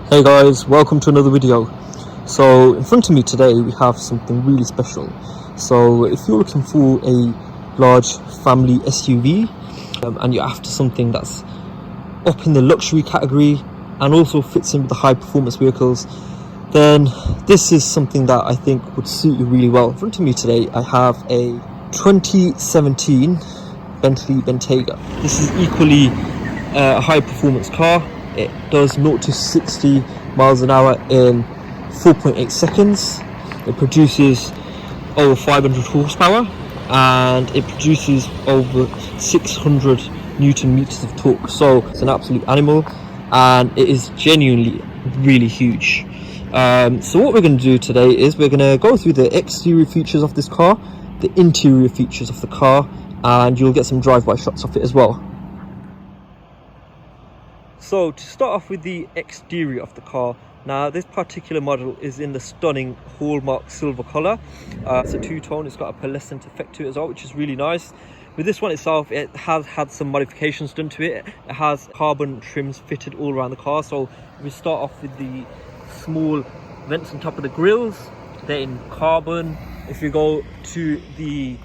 Hey guys, welcome to another video. So in front of me today we have something really special. So if you're looking for a large family SUV and you're after something that's up in the luxury category and also fits in with the high performance vehicles, then this is something that I think would suit you really well. In front of me today I have a 2017 Bentley Bentayga. This is equally a high performance car. It does 0 to 60 miles an hour in 4.8 seconds. It produces over 500 horsepower and it produces over 600 Newton meters of torque. So it's an absolute animal and it is genuinely really huge. So what we're going to do today is we're going to go through the exterior features of this car, the interior features of the car, and you'll get some drive-by shots of it as well. So to start off with the exterior of the car, now this particular model is in the stunning hallmark silver color. It's a two-tone, it's got a pearlescent effect to it as well, which is really nice. With this one itself, it has had some modifications done to it. It has carbon trims fitted all around the car. So we start off with the small vents on top of the grills, they're in carbon. If you go to the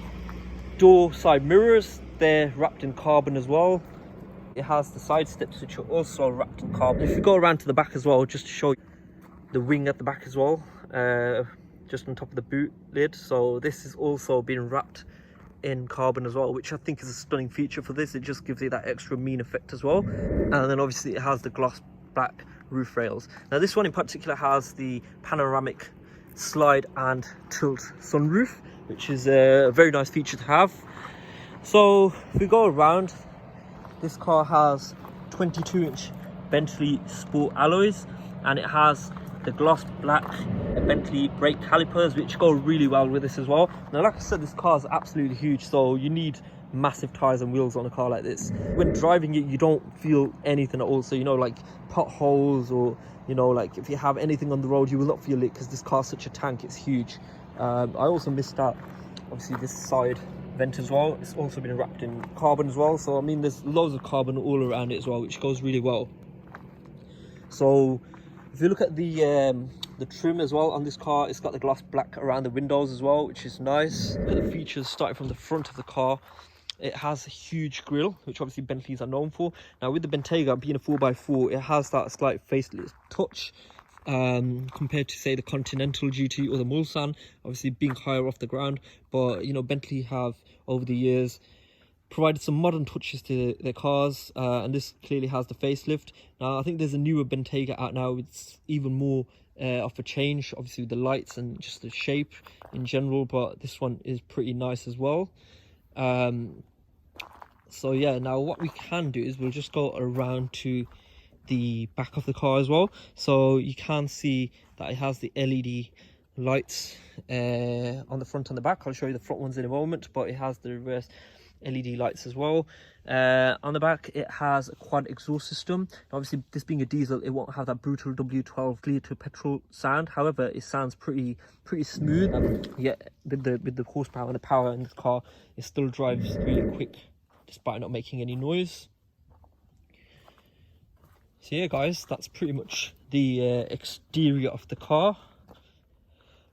door side mirrors, they're wrapped in carbon as well. It has the side steps which are also wrapped in carbon. If you go around to the back as well, just to show you the wing at the back as well, just on top of the boot lid. So this has also been wrapped in carbon as well, which I think is a stunning feature for this. It just gives it that extra mean effect as well. And then obviously it has the gloss black roof rails. Now this one in particular has the panoramic slide and tilt sunroof, which is a very nice feature to have. So if we go around, this car has 22-inch Bentley Sport alloys and it has the gloss black Bentley brake calipers, which go really well with this as well. Now like I said, this car is absolutely huge, so you need massive tyres and wheels on a car like this. When driving it, you don't feel anything at all. So you know, like potholes or you know, like if you have anything on the road, you will not feel it because this car is such a tank. It's huge. I also missed out obviously this side vent as well. It's also been wrapped in carbon as well, so I mean there's loads of carbon all around it as well, which goes really well. So if you look at the trim as well on this car, it's got the gloss black around the windows as well, which is nice. Look at the features starting from the front of the car. It has a huge grille, which obviously Bentleys are known for. Now with the Bentayga being a 4x4, it has that slight facelift touch compared to say the Continental GT or the Mulsanne, obviously being higher off the ground. But you know, Bentley have over the years provided some modern touches to their cars, and this clearly has the facelift. Now I think there's a newer Bentayga out now with even more of a change, obviously with the lights and just the shape in general, but this one is pretty nice as well. So yeah, now what we can do is we'll just go around to the back of the car as well. So you can see that it has the LED lights on the front and the back. I'll show you the front ones in a moment, but it has the reverse LED lights as well. On the back it has a quad exhaust system. Obviously this being a diesel, it won't have that brutal W12 clear to petrol sound. However, it sounds pretty smooth. Yeah, with the horsepower and the power in this car, it still drives really quick despite not making any noise. So yeah guys, that's pretty much the exterior of the car.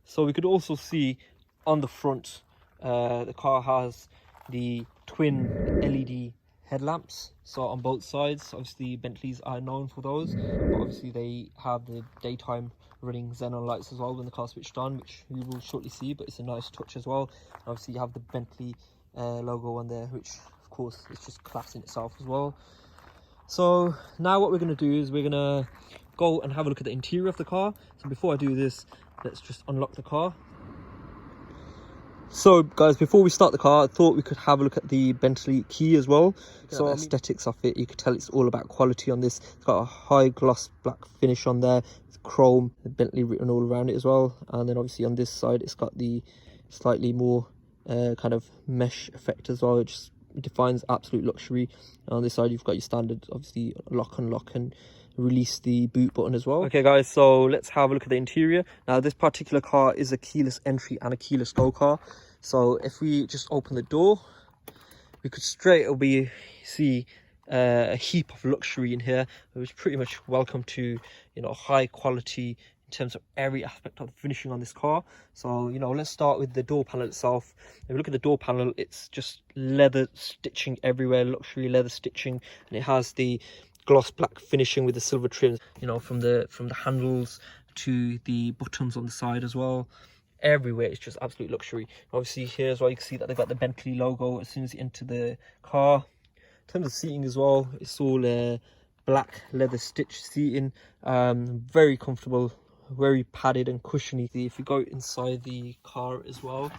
So we could also see on the front, the car has the twin LED headlamps, so on both sides. Obviously Bentleys are known for those, but obviously they have the daytime running xenon lights as well when the car switched on, which we will shortly see, but it's a nice touch as well. And obviously you have the Bentley logo on there, which of course is just class in itself as well. So now what we're going to do is we're going to go and have a look at the interior of the car. So before I do this, let's just unlock the car. So guys, before we start the car, I thought we could have a look at the Bentley key as well. So aesthetics of it, you could tell it's all about quality on this. It's got a high gloss black finish on there, with chrome, the Bentley written all around it as well. And then obviously on this side, it's got the slightly more kind of mesh effect as well. It just defines absolute luxury. And on this side, you've got your standard, obviously, lock and release the boot button as well. Okay guys, so let's have a look at the interior. Now this particular car is a keyless entry and a keyless go car. So if we just open the door, we could straight away see a heap of luxury in here. It was pretty much welcome to, you know, high quality in terms of every aspect of the finishing on this car. So, you know, let's start with the door panel itself. If you look at the door panel, it's just leather stitching everywhere, luxury leather stitching, and it has the gloss black finishing with the silver trims, you know, from the handles to the buttons on the side as well. Everywhere it's just absolute luxury. Obviously here as well, you can see that they've got the Bentley logo as soon as you enter the car. In terms of seating as well, it's all black leather stitch seating, very comfortable, very padded and cushiony. If you go inside the car as well,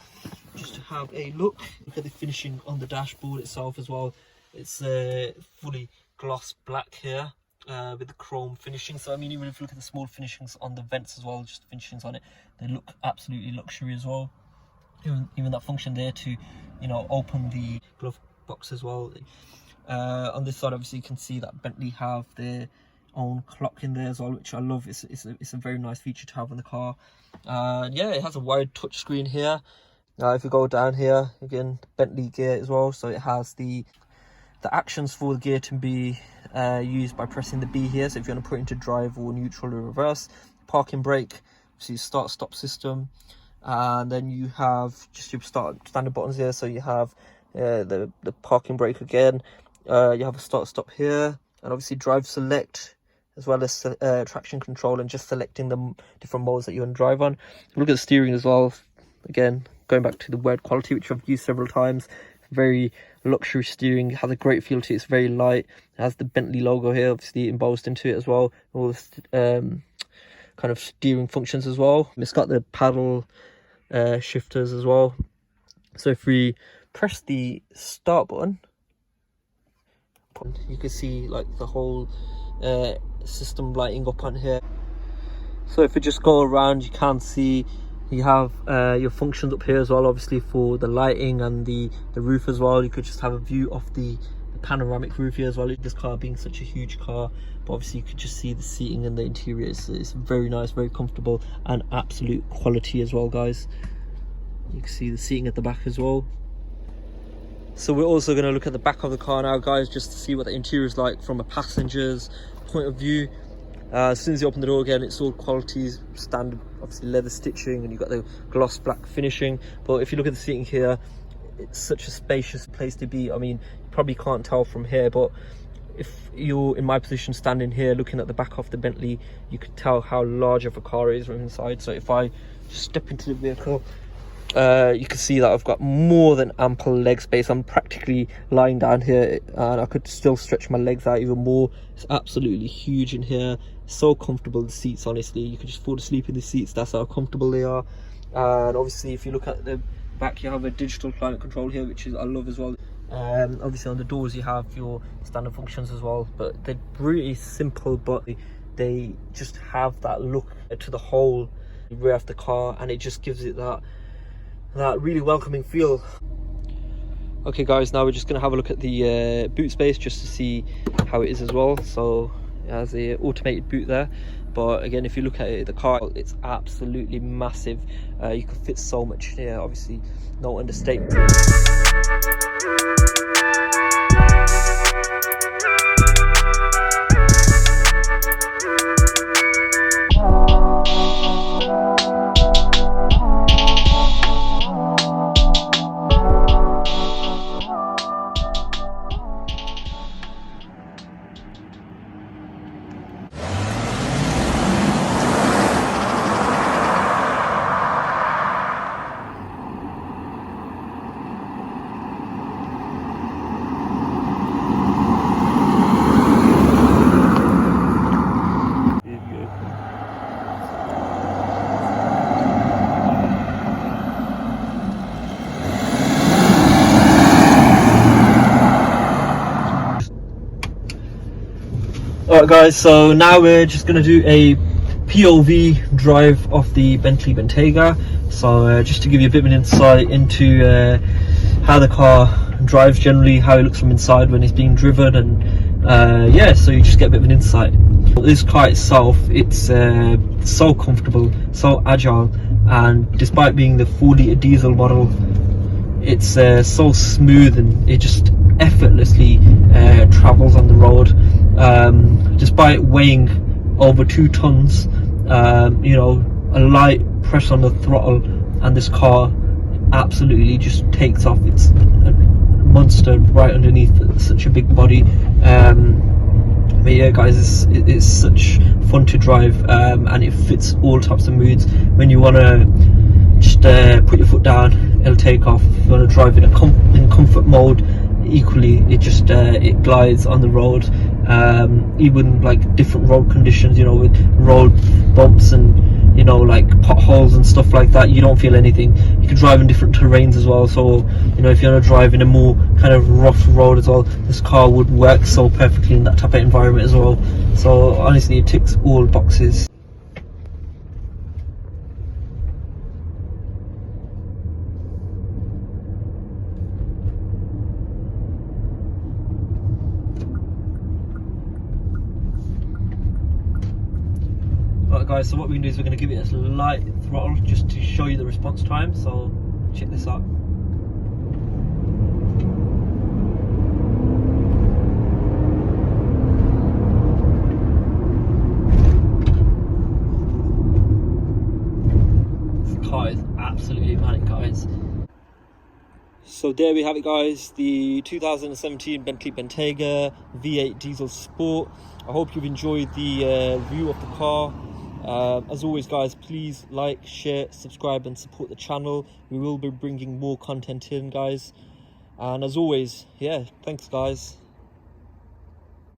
just to have a look at the finishing on the dashboard itself as well. It's fully gloss black here, with the chrome finishing. So I mean, even if you look at the small finishings on the vents as well, just finishings on it, they look absolutely luxury as well. Even that function there to, you know, open the glove box as well. On this side, obviously you can see that Bentley have their own clock in there as well, which I love. It's a very nice feature to have in the car. Yeah, it has a wide touch screen here. If you go down here again, Bentley gear as well, so it has the actions for the gear to be used by pressing the B here. So if you want to put it into drive or neutral or reverse, parking brake, so you start stop system, and then you have just your standard buttons here. So you have the parking brake again, you have a start stop here, and obviously drive select, as well as traction control, and just selecting the different modes that you want to drive on. Look at the steering as well. Again, going back to the word quality, which I've used several times. Very luxury steering, has a great feel to it. It's very light. It has the Bentley logo here, obviously embossed into it as well. All the kind of steering functions as well. It's got the paddle shifters as well. So if we press the start button, you can see like the whole system lighting up on here. So if we just go around, you can see you have your functions up here as well, obviously for the lighting and the roof as well. You could just have a view of the panoramic roof here as well. This car being such a huge car, but obviously you could just see the seating and the interior. It's very nice, very comfortable, and absolute quality as well, guys. You can see the seating at the back as well. So we're also going to look at the back of the car now, guys, just to see what the interior is like from a passenger's point of view. As soon as you open the door again, it's all quality, standard, obviously leather stitching, and you've got the gloss black finishing. But if you look at the seating here, it's such a spacious place to be. I mean, you probably can't tell from here, but if you're in my position standing here looking at the back of the Bentley, you could tell how large of a car it is from inside. So if I just step into the vehicle, you can see that I've got more than ample leg space. I'm practically lying down here, and I could still stretch my legs out even more. It's absolutely huge in here. So comfortable, the seats, honestly, you could just fall asleep in the seats. That's how comfortable they are. And obviously if you look at the back, you have a digital climate control here, which is I love as well. Obviously on the doors you have your standard functions as well, but they're really simple, but they just have that look to the whole rear of the car, and it just gives it that really welcoming feel. Okay guys, now we're just going to have a look at the boot space just to see how it is as well. So it has a automated boot there, but again, if you look at it, the car, it's absolutely massive. You can fit so much here, obviously no understatement. Alright guys, so now we're just going to do a POV drive of the Bentley Bentayga. So just to give you a bit of an insight into how the car drives generally, how it looks from inside when it's being driven, and yeah, so you just get a bit of an insight. This car itself, it's so comfortable, so agile, and despite being the 4-litre diesel model, it's so smooth, and it just effortlessly travels on the road, despite weighing over 2 tons. You know, a light press on the throttle and this car absolutely just takes off. It's a monster right underneath such a big body. But yeah guys, it's such fun to drive, and it fits all types of moods. When you want to just put your foot down, it'll take off. If you want to drive in comfort mode, equally it just it glides on the road. Even like different road conditions, you know, with road bumps and, you know, like potholes and stuff like that, you don't feel anything. You can drive in different terrains as well, so you know, if you want to drive in a more kind of rough road as well, this car would work so perfectly in that type of environment as well. So honestly, it ticks all boxes. Right guys, so what we're going to do is we're going to give it a light throttle just to show you the response time, so check this out. This car is absolutely manic, guys. So there we have it guys, the 2017 Bentley Bentayga V8 Diesel Sport. I hope you've enjoyed the review of the car. As always guys, please like, share, subscribe and support the channel. We will be bringing more content in guys, and as always, yeah, thanks guys.